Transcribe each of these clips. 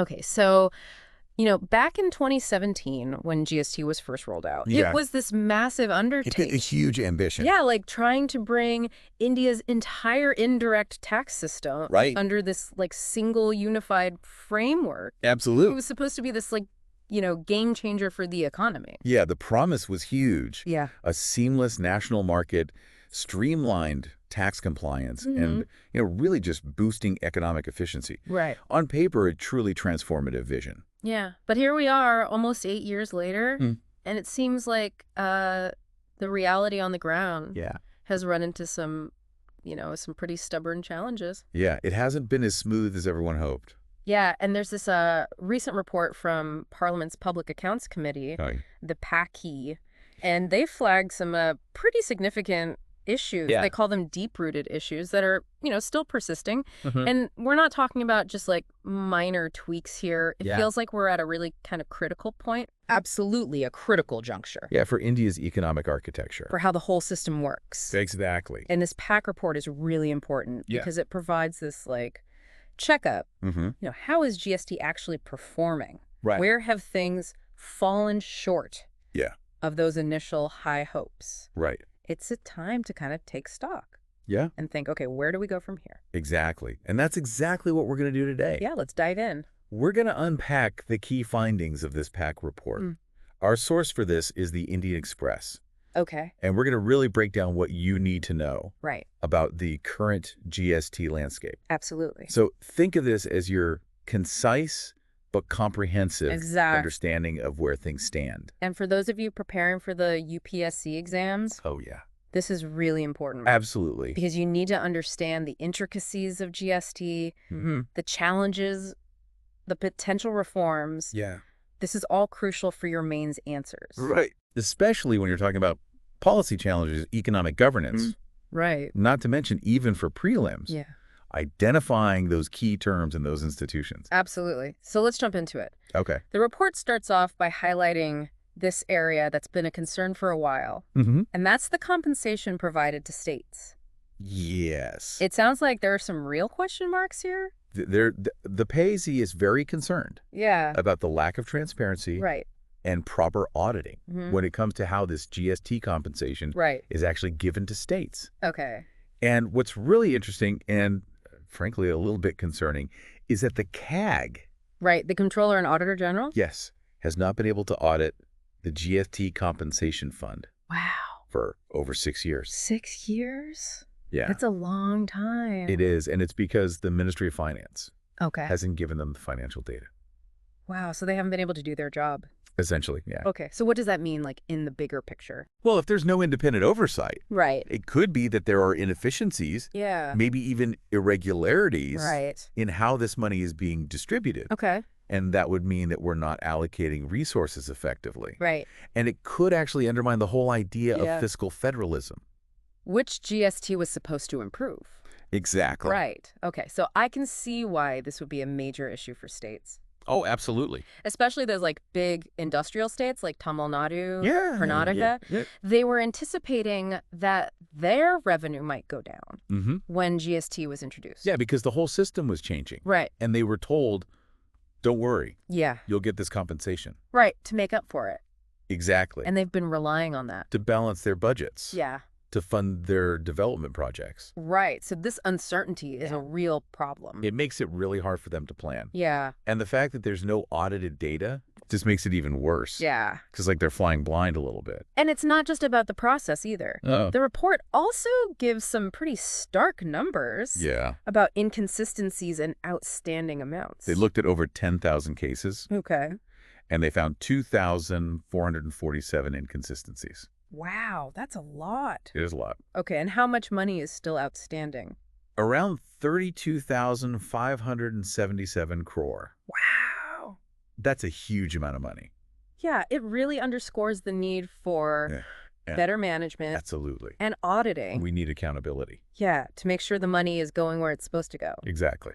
Okay, so, back in 2017 when GST was first rolled out, Yeah. it was this massive A undertaking. huge ambition. Yeah, like trying to bring India's entire indirect tax system Right. under this single unified framework. It Absolutely. was supposed to be this game changer for the economy. Yeah, the promise was huge. Yeah. A seamless national market, streamlined tax compliance, and really just boosting economic efficiency. Right. On paper, a truly transformative vision. Yeah. But here we are almost 8 years later, and it seems like the reality on the ground has run into some pretty stubborn challenges. Yeah, it hasn't been as smooth as everyone hoped. Yeah, and there's this recent report from Parliament's Public Accounts Committee, the PACI, and they flagged some pretty significant issues. Yeah. They call them deep-rooted issues that are, still persisting. And we're not talking about just minor tweaks here. It feels like we're at a really kind of critical point. Absolutely a critical juncture. Yeah, for India's economic architecture. For how the whole system works. Exactly. And this PAC report is really important because it provides this checkup. How is GST actually performing? Right. Where have things fallen short of those initial high hopes? Right. It's a time to kind of take stock. Yeah. And think, okay, where do we go from here? Exactly. And that's exactly what we're going to do today. Yeah, let's dive in. We're going to unpack the key findings of this PAC report. Our source for this is the Indian Express. Okay. And we're going to really break down what you need to know about the current GST landscape. Absolutely. So think of this as your concise but comprehensive understanding of where things stand. And for those of you preparing for the UPSC exams, this is really important. Absolutely. Because you need to understand the intricacies of GST, the challenges, the potential reforms. Yeah. This is all crucial for your mains answers. Right. Especially when you're talking about policy challenges, economic governance. Right. Not to mention even for prelims. Yeah. Identifying those key terms in those institutions. Absolutely. So let's jump into it. Okay. The report starts off by highlighting this area that's been a concern for a while, and that's the compensation provided to states. Yes. It sounds like there are some real question marks here. The payee is very concerned about the lack of transparency and proper auditing when it comes to how this GST compensation is actually given to states. Okay. And what's really interesting and frankly a little bit concerning is that the CAG, the Comptroller and Auditor General, has not been able to audit the GST compensation fund. Wow. For over 6 years. 6 years? Yeah. That's a long time. It is, and it's because the Ministry of Finance Okay. hasn't given them the financial data. Wow, so they haven't been able to do their job. Essentially, yeah. Okay, so what does that mean, like, in the bigger picture? Well, if there's no independent oversight, Right. it could be that there are inefficiencies, Yeah. maybe even irregularities Right. in how this money is being distributed. Okay. And that would mean that we're not allocating resources effectively. Right. And it could actually undermine the whole idea Yeah. of fiscal federalism. Which GST was supposed to improve. Exactly. Right. Okay, so I can see why this would be a major issue for states. Oh, absolutely. Especially those, like, big industrial states like Tamil Nadu, Yeah. Karnataka. Yeah. They were anticipating that their revenue might go down Mm-hmm. when GST was introduced. Yeah, because the whole system was changing. Right. And they were told, don't worry, Yeah. you'll get this compensation. Right, to make up for it. Exactly. And they've been relying on that. to balance their budgets. Yeah. To fund their development projects. Right. So this uncertainty is a real problem. It makes it really hard for them to plan. Yeah. And the fact that there's no audited data just makes it even worse. Yeah. Because, like, they're flying blind a little bit. And it's not just about the process either. Oh. The report also gives some pretty stark numbers Yeah. about inconsistencies and outstanding amounts. They looked at over 10,000 cases, Okay. and they found 2,447 inconsistencies. Wow, that's a lot. It is a lot. Okay, and how much money is still outstanding? Around 32,577 crore. Wow. That's a huge amount of money. Yeah, it really underscores the need for better management Absolutely. and auditing. We need accountability. Yeah, to make sure the money is going where it's supposed to go. Exactly.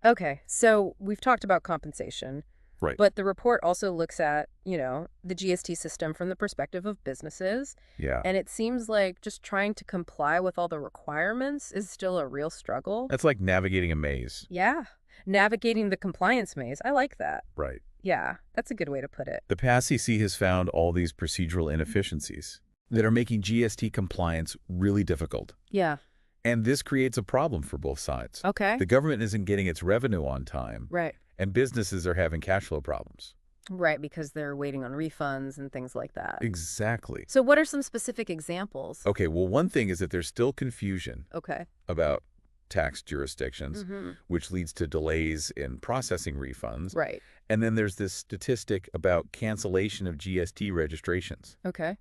Okay, so we've talked about compensation. Right. But the report also looks at, the GST system from the perspective of businesses. Yeah. And it seems like just trying to comply with all the requirements is still a real struggle. That's like navigating a maze. Yeah. Navigating the compliance maze. I like that. Right. Yeah, that's a good way to put it. The PASCC has found all these procedural inefficiencies that are making GST compliance really difficult. Yeah. And this creates a problem for both sides. Okay. The government isn't getting its revenue on time. Right. And businesses are having cash flow problems. Right, because they're waiting on refunds and things like that. Exactly. So what are some specific examples? Okay, well, one thing is that there's still confusion Okay. about tax jurisdictions, which leads to delays in processing refunds. Right. And then there's this statistic about cancellation of GST registrations. Okay.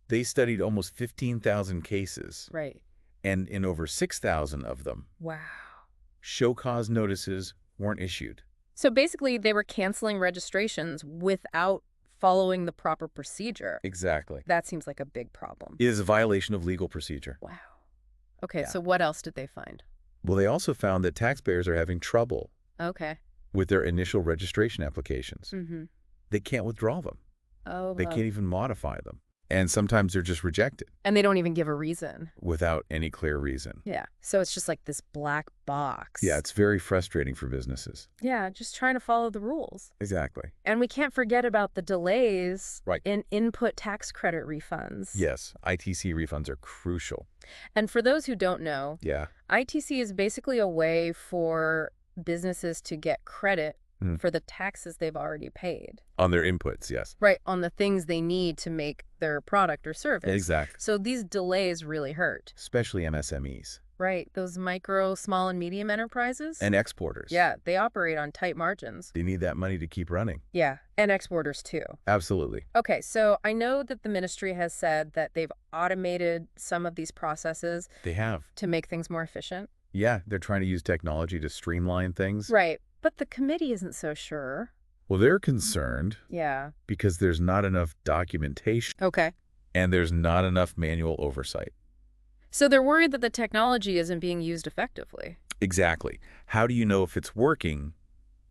They studied almost 15,000 cases. Right. And in over 6,000 of them, wow, show cause notices weren't issued. So basically, they were canceling registrations without following the proper procedure. Exactly. That seems like a big problem. It is a violation of legal procedure. Wow. Okay, Yeah. so what else did they find? Well, they also found that taxpayers are having trouble Okay. with their initial registration applications. They can't withdraw them. Oh, They can't even modify them. And sometimes they're just rejected and they don't even give a reason. without any clear reason. Yeah. So it's just like this black box. Yeah, it's very frustrating for businesses. Yeah, just trying to follow the rules. Exactly. And we can't forget about the delays Right. in input tax credit refunds. Yes, ITC refunds are crucial. And for those who don't know, Yeah. ITC is basically a way for businesses to get credit for the taxes they've already paid. On their inputs, yes. Right, on the things they need to make their product or service. Exactly. So these delays really hurt. Especially MSMEs. Right, those micro, small, and medium enterprises. And exporters. Yeah, they operate on tight margins. They need that money to keep running. Yeah, and exporters too. Absolutely. Okay, so I know that the ministry has said that they've automated some of these processes. They have. To make things more efficient. Yeah, they're trying to use technology to streamline things. Right, but the committee isn't so sure. Well, they're concerned. Yeah. Because there's not enough documentation. Okay. And there's not enough manual oversight. So they're worried that the technology isn't being used effectively. Exactly. How do you know if it's working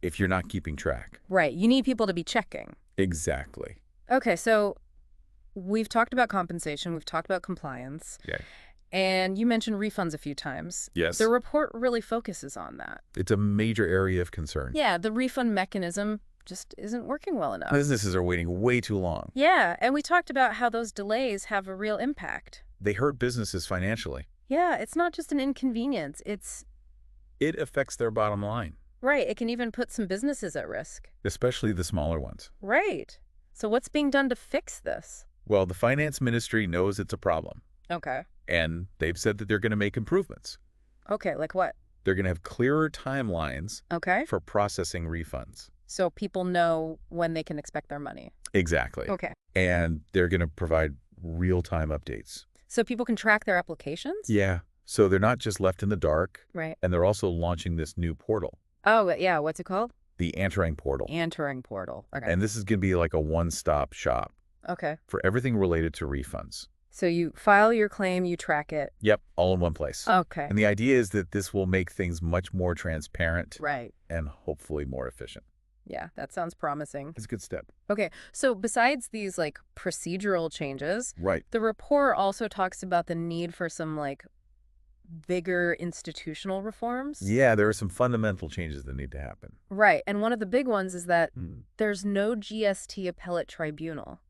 if you're not keeping track? Right. You need people to be checking. Exactly. Okay, so we've talked about compensation. We've talked about compliance. Yeah. And you mentioned refunds a few times. Yes. The report really focuses on that. It's a major area of concern. Yeah, the refund mechanism just isn't working well enough. Businesses are waiting way too long. Yeah, and we talked about how those delays have a real impact. They hurt businesses financially. Yeah, it's not just an inconvenience. It affects their bottom line. Right, it can even put some businesses at risk. Especially the smaller ones. Right. So what's being done to fix this? Well, the finance ministry knows it's a problem. Okay. And they've said that they're going to make improvements. Okay, like what? They're going to have clearer timelines for processing refunds. So people know when they can expect their money. Exactly. Okay. And they're going to provide real-time updates. So people can track their applications? Yeah. So they're not just left in the dark. Right. And they're also launching this new portal. Oh, yeah. What's it called? The Entering Portal. Entering Portal. Okay. And this is going to be like a one-stop shop. Okay. For everything related to refunds. So you file your claim, you track it. Yep, all in one place. Okay. And the idea is that this will make things much more transparent. Right. And hopefully more efficient. Yeah, that sounds promising. It's a good step. Okay, so besides these like procedural changes, right, the report also talks about the need for some like bigger institutional reforms. Yeah, there are some fundamental changes that need to happen. Right, and one of the big ones is that there's no GST Appellate Tribunal.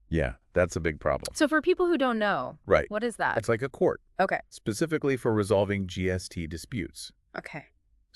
Yeah, that's a big problem. So for people who don't know, right, what is that? It's like a court. Okay. Specifically for resolving GST disputes. Okay.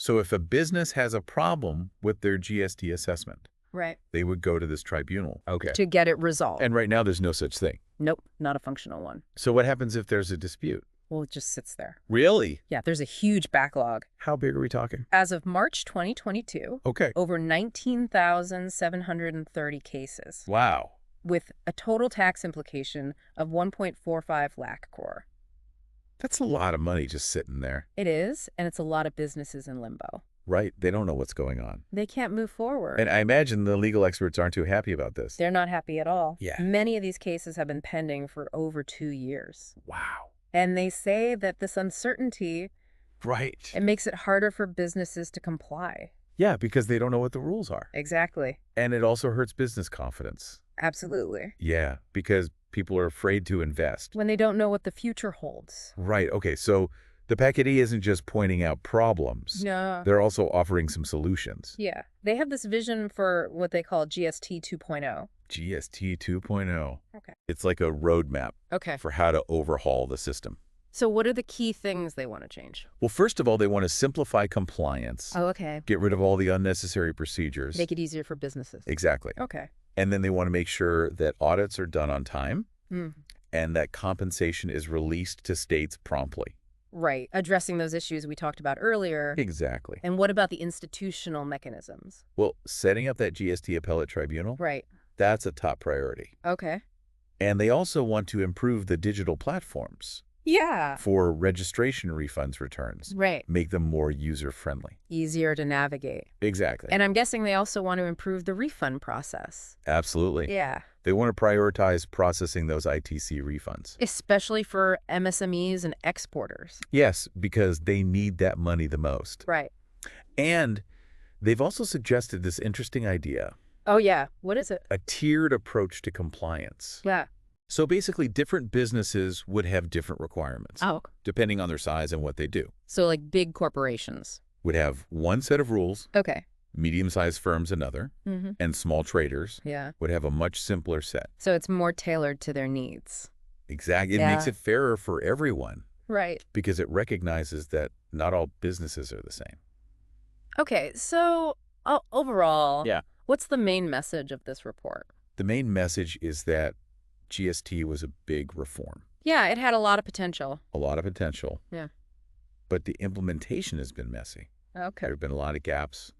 So if a business has a problem with their GST assessment, right, they would go to this tribunal. Okay. To get it resolved. And right now there's no such thing. Nope, not a functional one. So what happens if there's a dispute? Well, it just sits there. Really? Yeah, there's a huge backlog. How big are we talking? As of March 2022, over 19,730 cases. Wow. With a total tax implication of 1.45 lakh crore. That's a lot of money just sitting there. It is, and it's a lot of businesses in limbo. Right. They don't know what's going on. They can't move forward. And I imagine the legal experts aren't too happy about this. They're not happy at all. Yeah. Many of these cases have been pending for over 2 years. Wow. And they say that this uncertainty, it makes it harder for businesses to comply. Yeah, because they don't know what the rules are. Exactly. And it also hurts business confidence. Absolutely. Yeah, because people are afraid to invest. When they don't know what the future holds. Right. Okay, so The Package isn't just pointing out problems. No. They're also offering some solutions. Yeah. They have this vision for what they call GST 2.0. GST 2.0. Okay. It's like a roadmap for how to overhaul the system. So what are the key things they want to change? Well, first of all, they want to simplify compliance. Oh, okay. Get rid of all the unnecessary procedures. Make it easier for businesses. Exactly. Okay. And then they want to make sure that audits are done on time and that compensation is released to states promptly. Right. Addressing those issues we talked about earlier. Exactly. And what about the institutional mechanisms? Well, setting up that GST Appellate Tribunal, right, that's a top priority. Okay. And they also want to improve the digital platforms. Yeah. For registration refunds returns. Right. Make them more user-friendly. Easier to navigate. Exactly. And I'm guessing they also want to improve the refund process. Absolutely. Yeah. They want to prioritize processing those ITC refunds. Especially for MSMEs and exporters. Yes, because they need that money the most. Right. And they've also suggested this interesting idea. Oh, yeah. What is it? A tiered approach to compliance. Yeah. So basically, different businesses would have different requirements. Oh. Depending on their size and what they do. So like big corporations. Would have one set of rules. Okay. Medium-sized firms another. And small traders would have a much simpler set. So it's more tailored to their needs. Exactly. It makes it fairer for everyone. Right. Because it recognizes that not all businesses are the same. Okay. So overall, what's the main message of this report? The main message is that GST was a big reform. Yeah, it had a lot of potential. A lot of potential. Yeah. But the implementation has been messy. Okay. There have been a lot of gaps,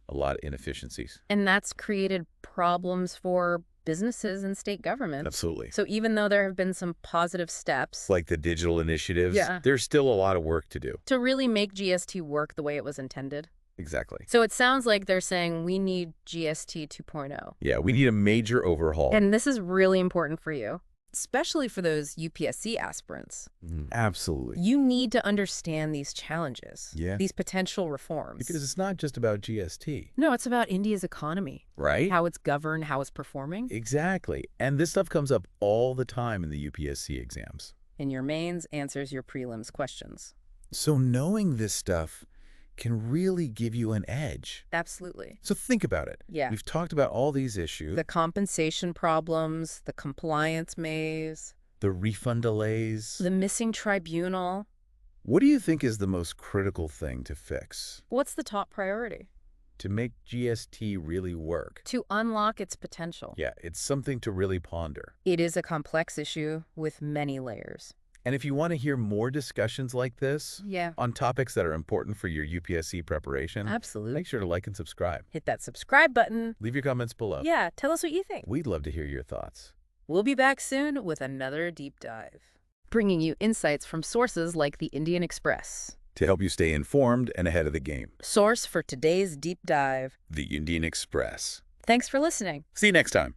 a lot of inefficiencies. And that's created problems for businesses and state governments. Absolutely. So even though there have been some positive steps, like the digital initiatives, there's still a lot of work to do. To really make GST work the way it was intended. Exactly. So it sounds like they're saying we need GST 2.0. Yeah, we need a major overhaul. And this is really important for you, especially for those UPSC aspirants. Absolutely. You need to understand these challenges, Yeah. these potential reforms. Because it's not just about GST. No, it's about India's economy. Right? How it's governed, how it's performing. Exactly. And this stuff comes up all the time in the UPSC exams. And your mains answers your prelims questions. So knowing this stuff can really give you an edge. Absolutely. So think about it. Yeah. We've talked about all these issues. The compensation problems, the compliance maze. The refund delays. The missing tribunal. What do you think is the most critical thing to fix? What's the top priority? To make GST really work. To unlock its potential. Yeah, it's something to really ponder. It is a complex issue with many layers. And if you want to hear more discussions like this on topics that are important for your UPSC preparation, absolutely, make sure to like and subscribe. Hit that subscribe button. Leave your comments below. Yeah, tell us what you think. We'd love to hear your thoughts. We'll be back soon with another deep dive, bringing you insights from sources like the Indian Express. To help you stay informed and ahead of the game. Source for today's deep dive, the Indian Express. Thanks for listening. See you next time.